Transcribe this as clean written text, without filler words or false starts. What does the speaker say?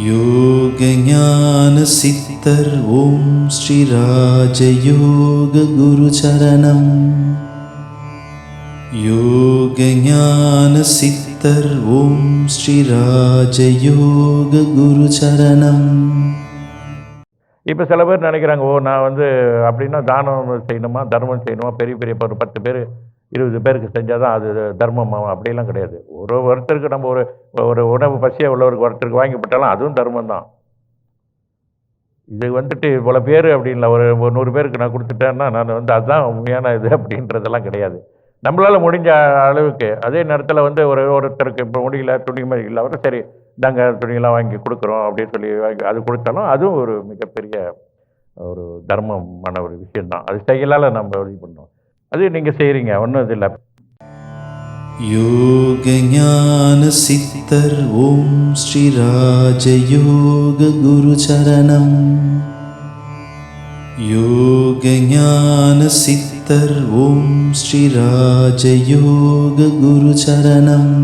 யோகஞான சித்தர் ஓம் ஸ்ரீ ராஜயோக குரு சரணம். யோகஞான சித்தர் ஓம் ஸ்ரீ ராஜயோக குரு சரணம். இப்போ சில பேர் நினைக்கிறாங்க, நான் அப்படின்னா தானம் செய்யணுமா, தர்மம் செய்யணுமா, பெரிய பெரிய ஒரு 10 பேர் 20 பேருக்கு செஞ்சால் தான் அது தர்மமாக, அப்படிலாம் கிடையாது. ஒருத்தருக்கு நம்ம ஒரு உணவு பசியாக உள்ளவருக்கு ஒருத்தருக்கு வாங்கி போட்டாலும் அதுவும் தர்மம் தான். இது இவ்வளோ பேர் அப்படின்ல ஒரு 100 பேருக்கு நான் கொடுத்துட்டேன்னா நான் அதுதான் உண்மையான இது அப்படின்றதெல்லாம் கிடையாது. நம்மளால் முடிஞ்ச அளவுக்கு. அதே நேரத்தில் ஒருத்தருக்கு இப்போ முடியல, துணிமணி இல்லை, அவரும் சரி நாங்கள் துணியெல்லாம் வாங்கி கொடுக்குறோம் அப்படின்னு சொல்லி அது கொடுத்தாலும் அதுவும் ஒரு மிகப்பெரிய ஒரு தர்மமான ஒரு விஷயம்தான். அது செயலால் நம்ம இது பண்ணோம். அது நீங்கள் செய்கிறீங்க, ஒன்றும் இது இல்லை. யோகஞான சித்தர் ஓம் ஸ்ரீ ராஜயோக குரு சரணம். யோகஞான சித்தர் ஓம் ஸ்ரீ ராஜயோக குரு சரணம்.